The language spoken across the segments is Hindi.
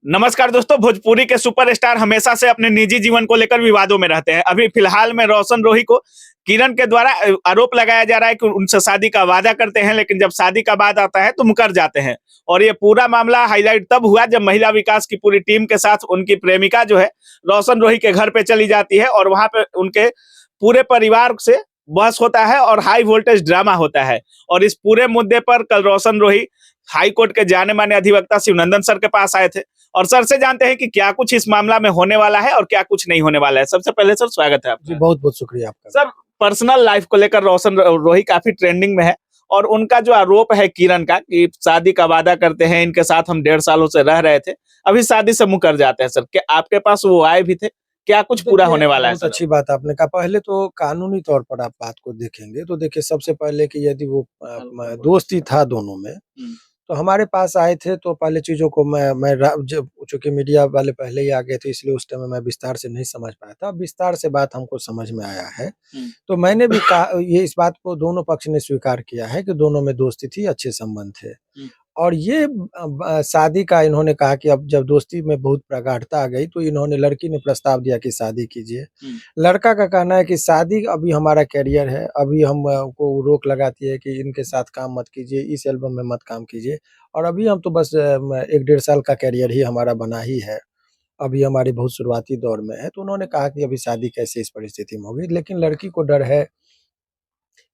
नमस्कार दोस्तों। भोजपुरी के सुपरस्टार हमेशा से अपने निजी जीवन को लेकर विवादों में रहते हैं। अभी फिलहाल में रोशन रोही को किरण के द्वारा आरोप लगाया जा रहा है कि उनसे शादी का वादा करते हैं, लेकिन जब शादी का बाद आता है तो मुकर जाते हैं। और ये पूरा मामला हाईलाइट तब हुआ जब महिला विकास की पूरी टीम के साथ उनकी प्रेमिका जो है रोशन रोही के घर पे चली जाती है और वहां पे उनके पूरे परिवार से बहस होता है और हाई वोल्टेज ड्रामा होता है। और इस पूरे मुद्दे पर कल रोशन रोही हाई कोर्ट के जाने माने अधिवक्ता शिवनंदन सर के पास आए थे और सर से जानते हैं कि क्या कुछ इस मामला में होने वाला है और क्या कुछ नहीं होने वाला है। सबसे पहले सर स्वागत है आपका। जी बहुत बहुत शुक्रिया आपका। सर, पर्सनल लाइफ को लेकर रोशन रोही काफी ट्रेंडिंग में है और उनका जो आरोप है किरण का कि शादी का वादा करते हैं, इनके साथ हम 1.5 सालों से रह रहे थे, अभी शादी से मुकर जाते हैं। सर, क्या आपके पास वो आए भी थे? क्या कुछ पूरा होने वाला है? बहुत अच्छी बात आपने कहा। पहले तो कानूनी तौर पर आप बात को देखेंगे तो देखिए, सबसे पहले कि यदि वो दोस्ती था दोनों में, तो हमारे पास आए थे तो पहले चीज़ों को मैं जब चूँकि मीडिया वाले पहले ही आ गए थे, इसलिए उस टाइम में मैं विस्तार से नहीं समझ पाया था। अब विस्तार से बात हमको समझ में आया है। तो मैंने भी कहा, ये इस बात को दोनों पक्ष ने स्वीकार किया है कि दोनों में दोस्ती थी, अच्छे संबंध थे। और ये शादी का इन्होंने कहा कि अब जब दोस्ती में बहुत प्रगाढ़ता आ गई तो इन्होंने, लड़की ने प्रस्ताव दिया कि शादी कीजिए। लड़का का कहना है कि शादी अभी हमारा करियर है, अभी हम को रोक लगाती है कि इनके साथ काम मत कीजिए, इस एल्बम में मत काम कीजिए, और अभी हम तो बस 1 डेढ़ साल का करियर ही हमारा बना ही है, अभी हमारी बहुत शुरुआती दौर में है। तो उन्होंने कहा कि अभी शादी कैसे इस परिस्थिति में होगी, लेकिन लड़की को डर है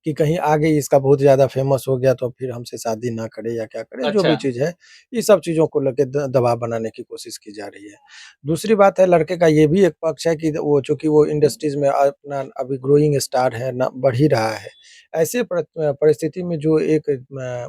कि कहीं आगे इसका बहुत ज़्यादा फेमस हो गया तो फिर हमसे शादी ना करे या क्या करे, जो भी चीज़ है, ये सब चीज़ों को लेके दबाव बनाने की कोशिश की जा रही है। दूसरी बात है, लड़के का ये भी एक पक्ष है कि वो चूँकि वो इंडस्ट्रीज़ में अपना अभी ग्रोइंग स्टार है, ना बढ़ ही रहा है। ऐसे परिस्थिति में जो एक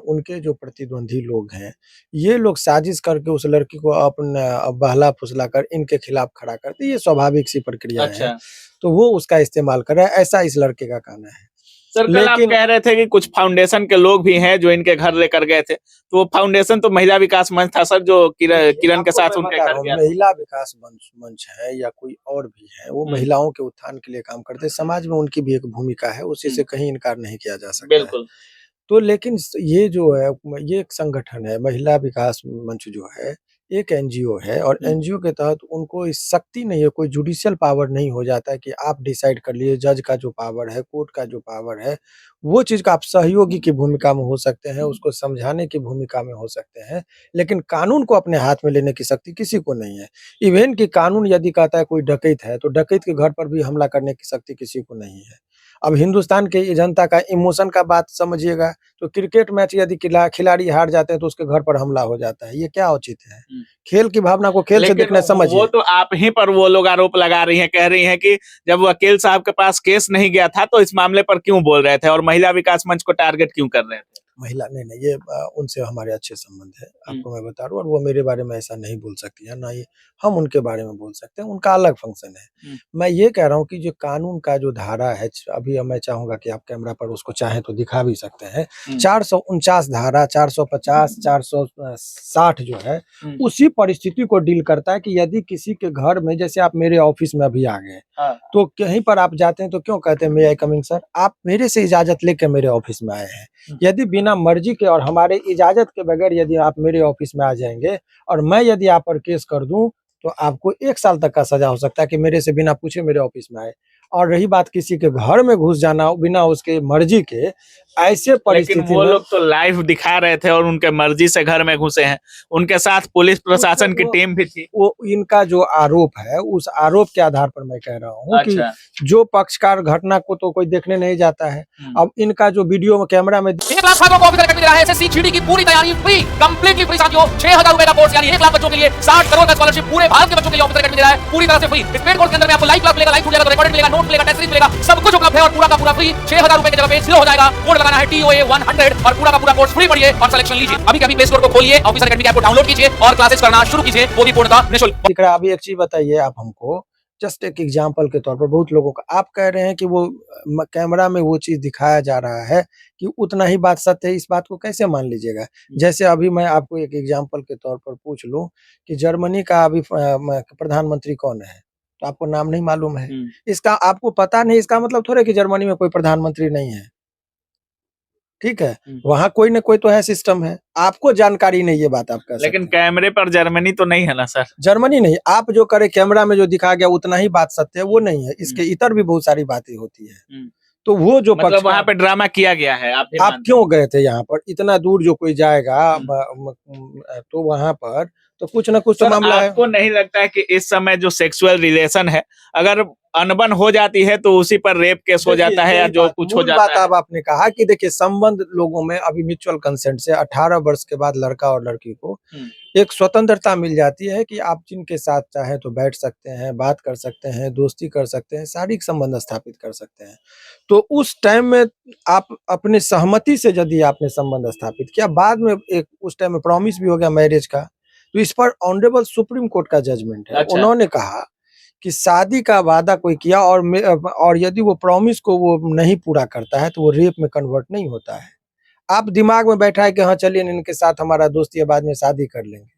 उनके जो प्रतिद्वंदी लोग हैं, ये लोग साजिश करके उस लड़की को अपना बहला-फुसला कर इनके खिलाफ खड़ा करते, ये स्वाभाविक सी प्रक्रिया है। तो वो उसका इस्तेमाल कर रहा है, ऐसा इस लड़के का कहना है। सर, कल आप कह रहे थे कि कुछ फाउंडेशन के लोग भी हैं जो इनके घर लेकर गए थे, तो वो फाउंडेशन तो महिला विकास मंच था सर, जो किरण के साथ उनके घर गया था। महिला विकास मंच है या कोई और भी है, वो महिलाओं के उत्थान के लिए काम करते हैं। समाज में उनकी भी एक भूमिका है, उसी से कहीं इनकार नहीं किया जा सकता है। तो लेकिन ये जो है, ये एक संगठन है, महिला विकास मंच जो है, एक एनजीओ है, और एनजीओ के तहत उनको इस शक्ति नहीं है, कोई जुडिशियल पावर नहीं हो जाता है कि आप डिसाइड कर लिए। जज का जो पावर है, कोर्ट का जो पावर है, वो चीज़ का आप सहयोगी की भूमिका में हो सकते हैं, उसको समझाने की भूमिका में हो सकते हैं, लेकिन कानून को अपने हाथ में लेने की शक्ति किसी को नहीं है। इवेन कि कानून यदि कहता है कोई डकैत है, तो डकैत के घर पर भी हमला करने की शक्ति किसी को नहीं है। अब हिंदुस्तान के जनता का इमोशन का बात समझिएगा, तो क्रिकेट मैच यदि खिलाड़ी हार जाते हैं तो उसके घर पर हमला हो जाता है, ये क्या उचित है? खेल की भावना को खेल से देखना समझिए। वो तो आप ही पर वो लोग आरोप लगा रही हैं, कह रही हैं कि जब वकील साहब के पास केस नहीं गया था तो इस मामले पर क्यों बोल रहे थे और महिला विकास मंच को टारगेट क्यों कर रहे थे? महिला नहीं, ये उनसे हमारे अच्छे संबंध है, आपको मैं बता रहा हूँ, और वो मेरे बारे में ऐसा नहीं बोल सकती है, ना ही हम उनके बारे में बोल सकते हैं, उनका अलग फंक्शन है। मैं ये कह रहा हूँ कि जो कानून का जो धारा है, अभी मैं चाहूँगा कि आप कैमरा पर उसको चाहें तो दिखा भी सकते हैं। 449 धारा, 450, 460 जो है, उसी परिस्थिति को डील करता है कि यदि किसी के घर में, जैसे आप मेरे ऑफिस में अभी आ गए, तो कहीं पर आप जाते हैं तो क्यों कहते हैं मे आई कमिंग सर? आप मेरे से इजाजत लेकर मेरे ऑफिस में आए हैं। यदि बिना मर्जी के और हमारे इजाजत के बगैर यदि आप मेरे ऑफिस में आ जाएंगे और मैं यदि आप पर केस कर दूं, तो आपको 1 साल तक का सजा हो सकता है कि मेरे से बिना पूछे मेरे ऑफिस में आए। और रही बात किसी के घर में घुस जाना बिना उसके मर्जी के, ऐसे परिस्थिति में, वो लोग तो लाइव दिखा रहे थे और उनके मर्जी से घर में घुसे हैं, उनके साथ पुलिस प्रशासन की टीम भी थी। वो इनका जो आरोप है, उस आरोप के आधार पर मैं कह रहा हूँ कि जो पक्षकार घटना को तो कोई देखने नहीं जाता है। अब इनका जो वीडियो में कैमरा में 1 लाख छात्रों को ऑफिसर अकेडमी दे रहा है एसएससी जीडी की पूरी तैयारी फ्री, कंप्लीटली फ्री साथियों। 6000 रुपए का कोर्स यानी 1 लाख बच्चों के लिए 60 करोड़ का स्कॉलरशिप पूरे भारत के बच्चों के लिए ऑफिसर अकेडमी दे रहा है, पूरी तरह से फ्री। इस पेड कोर्स के अंदर में आपको लाइव क्लास मिलेगा, लाइव मिलेगा, रिकॉर्डेड मिलेगा, नोट मिलेगा, टेस्ट सीरीज मिलेगा, सब कुछ उपलब्ध है और पूरा का पूरा फ्री। 6000 रुपए की जगह पे 0 हो जाएगा। कोड लगाना है TOA 100 और पूरा का पूरा कोर्स फ्री पढ़िए और सिलेक्शन लीजिए। अभी कभी प्ले स्टोर को खोलिए, ऑफिसर अकेडमी ऐप को डाउनलोड कीजिए और क्लासेस करना शुरू कीजिए, वो भी पूर्णतः निःशुल्क। दिख रहा है। अभी एक चीज बताइए आप हमको, जस्ट एक एग्जांपल के तौर पर, बहुत लोगों का आप कह रहे हैं कि वो कैमरा में वो चीज दिखाया जा रहा है कि उतना ही बात सत्य है, इस बात को कैसे मान लीजिएगा? जैसे अभी मैं आपको एक एग्जांपल के तौर पर पूछ लूं कि जर्मनी का अभी प्रधानमंत्री कौन है, तो आपको नाम नहीं मालूम है, इसका आपको पता नहीं, इसका मतलब थोड़े कि जर्मनी में कोई प्रधानमंत्री नहीं है। ठीक है, वहाँ कोई ना कोई तो है, सिस्टम है, आपको जानकारी नहीं, ये बात आप कह सकते लेकिन हैं। कैमरे पर जर्मनी तो नहीं है ना सर? जर्मनी नहीं, आप जो करे कैमरा में जो दिखा गया उतना ही बात सत्य है, वो नहीं है, इसके इतर भी बहुत सारी बातें होती है। तो वो जो मतलब वहाँ पे ड्रामा किया गया है, आप आप क्यों गए थे यहाँ पर, इतना दूर जो कोई जाएगा तो वहाँ पर तो कुछ ना कुछ तो मामला है। आपको नहीं लगता है कि इस समय जो सेक्सुअल रिलेशन है, अगर अनबन हो जाती है तो उसी पर रेप केस हो जाता है या जो कुछ हो जाता है? अब आपने कहा कि देखिए, संबंध लोगों में अभी म्यूचुअल कंसेंट से 18 वर्ष के बाद लड़का और लड़की को एक स्वतंत्रता मिल जाती है कि आप जिनके साथ चाहे तो बैठ सकते हैं, बात कर सकते हैं, दोस्ती कर सकते हैं, शारीरिक संबंध स्थापित कर सकते हैं। तो उस टाइम में आप अपने सहमति से यदि आपने संबंध स्थापित किया, बाद में एक उस टाइम में प्रॉमिस भी हो गया मैरिज का, तो इस पर ऑनरेबल सुप्रीम कोर्ट का जजमेंट है। अच्छा। उन्होंने कहा कि शादी का वादा कोई किया और यदि वो प्रॉमिस को वो नहीं पूरा करता है तो वो रेप में कन्वर्ट नहीं होता है। आप दिमाग में बैठा है कि हाँ चलिए इनके साथ हमारा दोस्ती है, बाद में शादी कर लेंगे,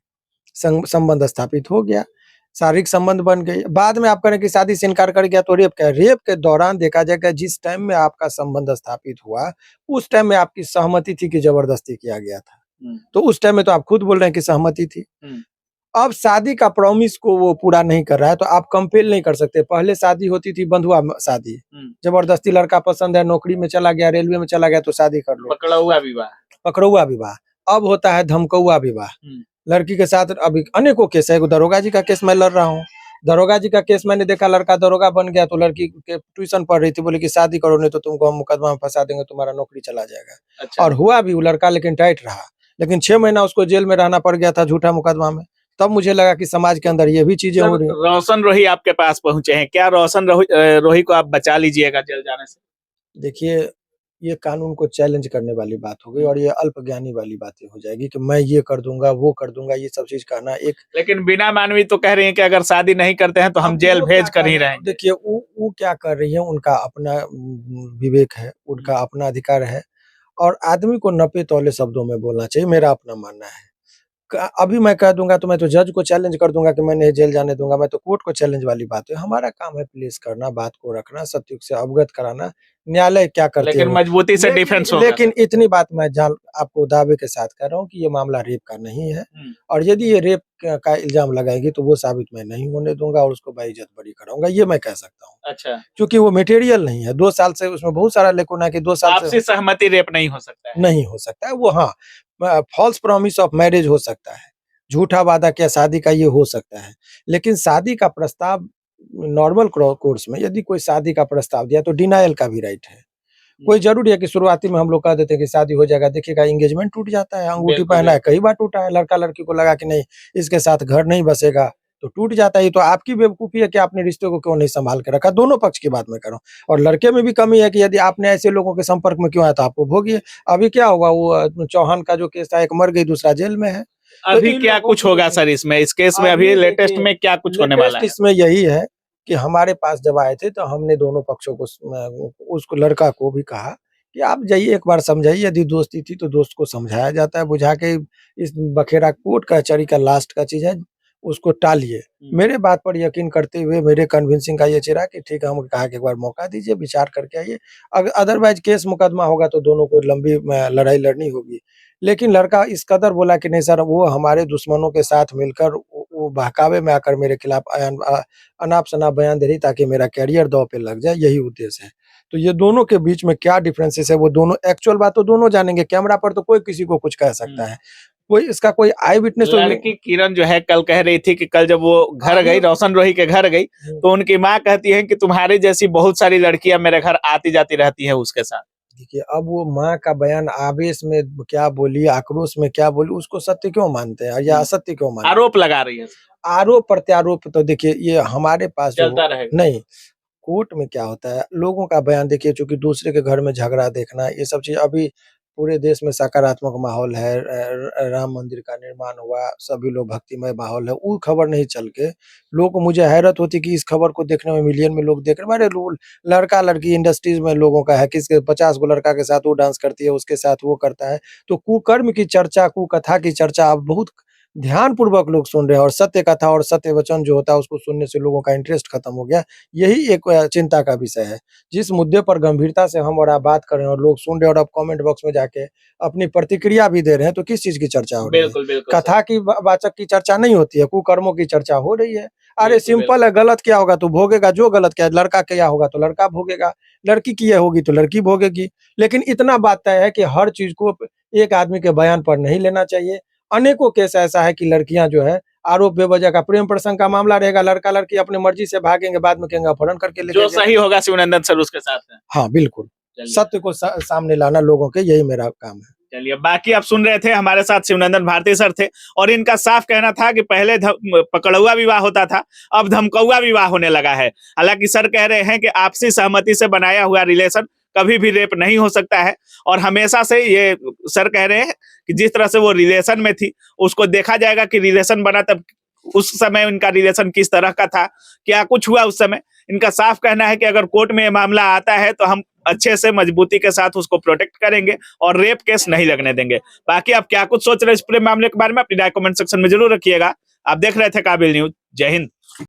संबंध स्थापित हो गया, शारीरिक संबंध बन गए, बाद में आप करें कि शादी से इनकार कर गया तो रेप क्या है? रेप के दौरान देखा जाएगा जिस टाइम में आपका संबंध स्थापित हुआ, उस टाइम में आपकी सहमति थी कि जबरदस्ती किया गया था, तो उस टाइम में तो आप खुद बोल रहे हैं कि सहमति थी। अब शादी का प्रॉमिस को वो पूरा नहीं कर रहा है तो आप कंपेल नहीं कर सकते। पहले शादी होती थी बंधुआ शादी, जबरदस्ती लड़का पसंद है, नौकरी में चला गया, रेलवे में चला गया तो शादी कर लो, पकड़ुआ विवाह। अब होता है धमकौआ विवाह, लड़की के साथ अभी अनेकों केस है। दरोगा जी का केस मैं लड़ रहा हूँ, दरोगा जी का केस मैंने देखा, लड़का दरोगा बन गया तो लड़की के ट्यूशन पढ़ रही थी, बोले कि शादी करो नहीं तो तुमको हम मुकदमा में फंसा देंगे, तुम्हारा नौकरी चला जाएगा। अच्छा। और हुआ भी, वो लड़का लेकिन टाइट रहा, लेकिन 6 महीना उसको जेल में रहना पड़ गया था झूठा मुकदमा में। तब मुझे लगा कि समाज के अंदर ये भी चीजें हो रही हैं। रोशन रोही आपके पास पहुंचे हैं, क्या रोशन रोही को आप बचा लीजिएगा जेल जाने से? देखिए, ये कानून को चैलेंज करने वाली बात हो गई और ये अल्पज्ञानी वाली बातें हो जाएगी कि मैं ये कर दूंगा, वो कर दूंगा, ये सब चीज कहना एक। लेकिन बिना मानवी तो कह रही है कि अगर शादी नहीं करते हैं तो हम जेल भेज कर ही रहेंगे। देखिए, वो क्या कर रही है, उनका अपना विवेक है, उनका अपना अधिकार है, और आदमी को नपे तौले शब्दों में बोलना चाहिए, मेरा अपना मानना है। अभी मैं कह दूंगा तो मैं तो जज को चैलेंज कर दूंगा कि मैं नहीं जेल जाने दूंगा, मैं तो कोर्ट को चैलेंज वाली बात है। हमारा काम है प्लेस करना, बात को रखना, सत्य से अवगत कराना, न्यायालय क्या करती है। लेकिन मजबूती से डिफेंस होगा। लेकिन इतनी बात मैं आपको दावे के साथ कह रहा हूँ कि ये मामला रेप का नहीं है, और यदि ये रेप का इल्जाम लगाएगी तो वो साबित मैं नहीं होने दूंगा और उसको बाइज्जत बरी कराऊंगा, ये मैं कह सकता हूँ। अच्छा। क्योंकि वो मटेरियल नहीं है, 2 साल से उसमें बहुत सारा लेकुना कि 2 साल से आपसी सहमति रेप नहीं हो सकता है। नहीं हो सकता है वो। हाँ, फॉल्स प्रॉमिस ऑफ मैरिज हो सकता है, झूठा वादा किया शादी का, ये हो सकता है। लेकिन शादी का प्रस्ताव नॉर्मल कोर्स में यदि कोई शादी का प्रस्ताव दिया तो डिनायल का भी राइट है। कोई जरूरी है कि शुरुआती में हम लोग कह देते हैं कि शादी हो जाएगा, देखिएगा एंगेजमेंट टूट जाता है, अंगूठी पहना है, कई बार टूटा है, लड़का लड़की को लगा कि नहीं इसके साथ घर नहीं बसेगा तो टूट जाता है। ये तो आपकी बेवकूफी है कि आपने रिश्ते को क्यों नहीं संभाल के रखा। दोनों पक्ष की बात मैं कर रहा हूँ। और लड़के में भी कमी है कि यदि आपने ऐसे लोगों के संपर्क में क्यों आया तो आपको भोगिए। अभी क्या होगा, वो चौहान का जो केस था, एक मर गई, दूसरा जेल में है। अभी क्या कुछ होगा सर इसमें, इस केस में अभी लेटेस्ट में क्या कुछ होने वाला है? इसमें यही है कि हमारे पास जब आए थे तो हमने दोनों पक्षों को, उसको लड़का को भी कहा कि आप जाइए एक बार समझाइए, यदि दोस्ती थी तो दोस्त को समझाया जाता है, बुझा के इस बखेड़ा कोर्ट कचहरी का लास्ट का चीज है, उसको टालिए। मेरे बात पर यकीन करते हुए मेरे कन्विंसिंग का ये चेहरा कि ठीक है, हम कहा कि एक बार मौका दीजिए, विचार करके आइए। अदरवाइज केस मुकदमा होगा तो दोनों को लंबी लड़ाई लड़नी होगी। लेकिन लड़का इस कदर बोला कि नहीं सर, वो हमारे दुश्मनों के साथ मिलकर वो बहकावे में आकर मेरे खिलाफ अनाप शनाप बयान दे रही ताकि मेरा कैरियर दांव पे लग जाए, यही उद्देश्य है। तो ये दोनों के बीच में क्या डिफरेंसेस है वो दोनों, एक्चुअल बात तो दोनों जानेंगे, कैमरा पर तो कोई किसी को कुछ कह सकता है, कोई इसका कोई आई विटनेस। लड़की किरण जो है कल कह रही थी कि कल जब वो घर गई, रोशन रोही के घर गई, तो उनकी माँ कहती है कि तुम्हारी जैसी बहुत सारी लड़कियां मेरे घर आती जाती रहती है उसके साथ। देखिए, अब वो माँ का बयान आवेश में क्या बोली, आक्रोश में क्या बोली, उसको सत्य क्यों मानते हैं या असत्य क्यों मानते हैं? आरोप लगा रही है। आरोप प्रत्यारोप तो देखिए ये हमारे पास चलता रहेगा। नहीं, कोर्ट में क्या होता है, लोगों का बयान देखिए, चूंकि दूसरे के घर में झगड़ा देखना, ये सब चीज अभी पूरे देश में सकारात्मक माहौल है, राम मंदिर का निर्माण हुआ, सभी लोग भक्तिमय माहौल है, वो खबर नहीं चल के लोग, मुझे हैरत होती कि इस खबर को देखने में मिलियन में लोग देख रहे हैं। अरे लड़का लड़की इंडस्ट्रीज में लोगों का है, किसके 50 गो लड़का के साथ वो डांस करती है, उसके साथ वो करता है, तो कुकर्म की चर्चा, कुकथा की चर्चा अब बहुत ध्यानपूर्वक लोग सुन रहे हैं और सत्य कथा और सत्य वचन जो होता है उसको सुनने से लोगों का इंटरेस्ट खत्म हो गया। यही एक चिंता का विषय है। जिस मुद्दे पर गंभीरता से हम और आप बात कर रहे हैं और लोग सुन रहे हैं और अब कमेंट बॉक्स में जाके अपनी प्रतिक्रिया भी दे रहे हैं, तो किस चीज़ की चर्चा हो रही है? बिल्कुल, बिल्कुल कथा की वाचक की चर्चा नहीं होती है, कुकर्मों की चर्चा हो रही है। अरे बिल्कुल, सिंपल है, गलत क्या होगा तो भोगेगा, जो गलत किया लड़का किया होगा तो लड़का भोगेगा, लड़की की होगी तो लड़की भोगेगी। लेकिन इतना बात तय है कि हर चीज़ को एक आदमी के बयान पर नहीं लेना चाहिए। अनेकों केस ऐसा है कि लड़कियां जो है आरोप बेवजह का प्रेम प्रसंग का मामला रहेगा, लड़का लड़की अपनी मर्जी से भागेंगे, बाद में कहेंगे अपहरण करके ले जो गए। सही होगा शिवनंदन सर उसके साथ है। हाँ बिल्कुल, चलिए। सत्य को सामने लाना लोगों के, यही मेरा काम है। चलिए, बाकी आप सुन रहे थे, हमारे साथ शिवनंदन भारती सर थे और इनका साफ कहना था कि पहले पकड़ुआ विवाह होता था, अब धमकौआ विवाह होने लगा है। हालांकि सर कह रहे हैं कि आपसी सहमति से बनाया हुआ रिलेशन कभी भी रेप नहीं हो सकता है और हमेशा से ये सर कह रहे हैं कि जिस तरह से वो रिलेशन में थी उसको देखा जाएगा कि रिलेशन बना तब उस समय उनका रिलेशन किस तरह का था, क्या कुछ हुआ उस समय। इनका साफ कहना है कि अगर कोर्ट में ये मामला आता है तो हम अच्छे से मजबूती के साथ उसको प्रोटेक्ट करेंगे और रेप केस नहीं लगने देंगे। बाकी आप क्या कुछ सोच रहे हैं इस पूरे मामले के बारे में, अपनी राय कमेंट सेक्शन में जरूर रखिएगा। आप देख रहे थे काबिल न्यूज। जय हिंद।